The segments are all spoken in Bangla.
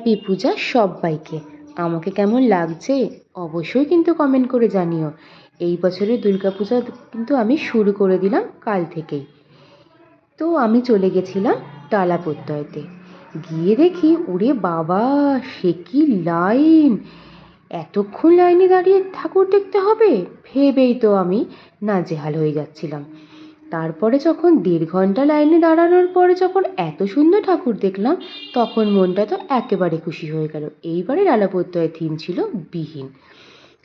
হ্যাপি পূজা সব্বাইকে। আমাকে কেমন লাগছে অবশ্যই কিন্তু কমেন্ট করে জানিও। এই বছরের দুর্গাপূজা কিন্তু আমি শুরু করে দিলাম কাল থেকেই। তো আমি চলে গেছিলাম টালা প্রত্যয়তে। গিয়ে দেখি ওরে বাবা, সে কি লাইন! এতক্ষণ লাইনে দাঁড়িয়ে ঠাকুর দেখতে হবে ভেবেই তো আমি নাজেহাল হয়ে যাচ্ছিলাম। তারপরে যখন 1.5 ঘন্টা লাইনে দাঁড়ানোর পরে যখন এত সুন্দর ঠাকুর দেখলাম, তখন মনটা তো একেবারে খুশি হয়ে গেল। এইবারে ডালা প্রত্যয়ের থিম ছিল বিহীন।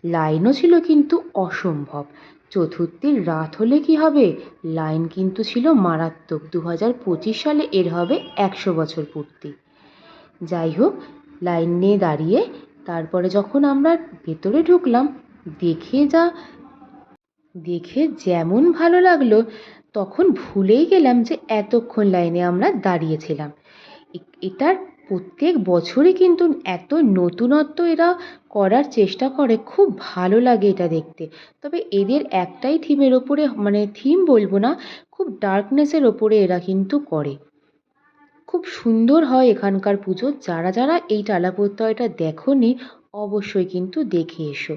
লাইনও ছিল কিন্তু অসম্ভব। চতুর্থীর রাত হলে কি হবে, লাইন কিন্তু ছিল মারাত্মক। 2025 সালে এর হবে 100 বছর পূর্তি। যাই হোক, লাইন নিয়ে দাঁড়িয়ে তারপরে যখন আমরা ভেতরে ঢুকলাম, দেখে যেমন ভালো লাগলো, তখন ভুলেই গেলাম যে এতক্ষণ লাইনে আমরা দাঁড়িয়েছিলাম। এটার প্রত্যেক বছরই কিন্তু এত নতুনত্ব এরা করার চেষ্টা করে, খুব ভালো লাগে এটা দেখতে। তবে এদের একটাই থিমের ওপরে, মানে থিম বলবো না, খুব ডার্কনেসের ওপরে এরা কিন্তু করে। খুব সুন্দর হয় এখানকার পুজো। যারা যারা এই টালা প্রত্যয়টা দেখোনি, অবশ্যই কিন্তু দেখে এসো।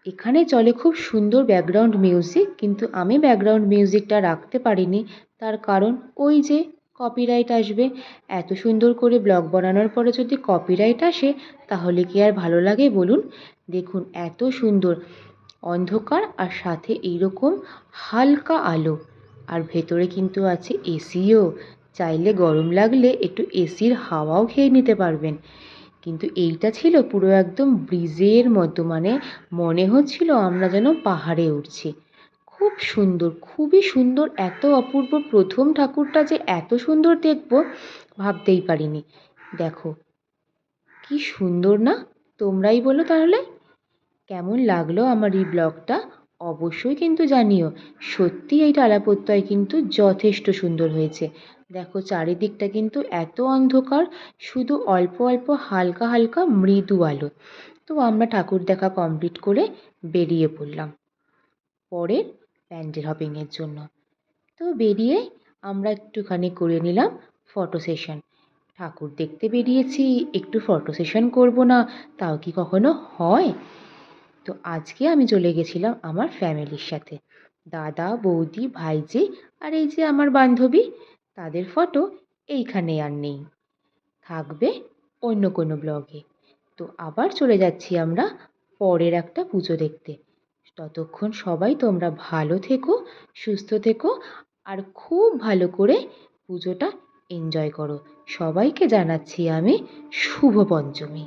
এখানে চলে খুব সুন্দর ব্যাকগ্রাউন্ড মিউজিক, কিন্তু আমি ব্যাকগ্রাউন্ড মিউজিকটা রাখতে পারিনি। তার কারণ ওই যে কপিরাইট আসবে। এত সুন্দর করে ব্লগ বানানোর পরে যদি কপিরাইট আসে, তাহলে কি আর ভালো লাগে বলুন? দেখুন এত সুন্দর অন্ধকার, আর সাথে এইরকম হালকা আলো, আর ভেতরে কিন্তু আছে এসিও। চাইলে গরম লাগলে একটু এসির হাওয়াও খেয়ে নিতে পারবেন। কিন্তু এইটা ছিল পুরো একদম ব্রিজের মতো, মানে মনে হচ্ছিল আমরা যেন পাহাড়ে উঠছি। খুব সুন্দর, খুবই সুন্দর, এত অপূর্ব। প্রথম ঠাকুরটা যে এত সুন্দর দেখব ভাবতেই পারিনি। দেখো কি সুন্দর না? তোমরাই বলো তাহলে কেমন লাগলো আমার এই ব্লগটা, অবশ্যই কিন্তু জানিও। সত্যি এই টালা প্রত্যয় কিন্তু যথেষ্ট সুন্দর হয়েছে। দেখো চারিদিকটা কিন্তু এত অন্ধকার, শুধু অল্প অল্প হালকা হালকা মৃদু আলো। তো আমরা ঠাকুর দেখা কমপ্লিট করে বেরিয়ে পড়লাম পরের প্যান্ডেল হপিংয়ের জন্য। তো বেরিয়ে আমরা একটুখানি করে নিলাম ফটো সেশন। ঠাকুর দেখতে বেরিয়েছি, একটু ফটো সেশন করবো না, তাও কি কখনো হয়? তো আজকে আমি চলে গেছিলাম আমার ফ্যামিলির সাথে। দাদা, বৌদি, ভাইঝি আর এই যে আমার বান্ধবী, তাদের ফটো এইখানে আর নেই, থাকবে অন্য কোনো ব্লগে। তো আবার চলে যাচ্ছি আমরা পরের একটা পুজো দেখতে। ততক্ষণ সবাই তোমরা ভালো থেকো, সুস্থ থেকো, আর খুব ভালো করে পুজোটা এনজয় করো। সবাইকে জানাচ্ছি আমি শুভ পঞ্চমী।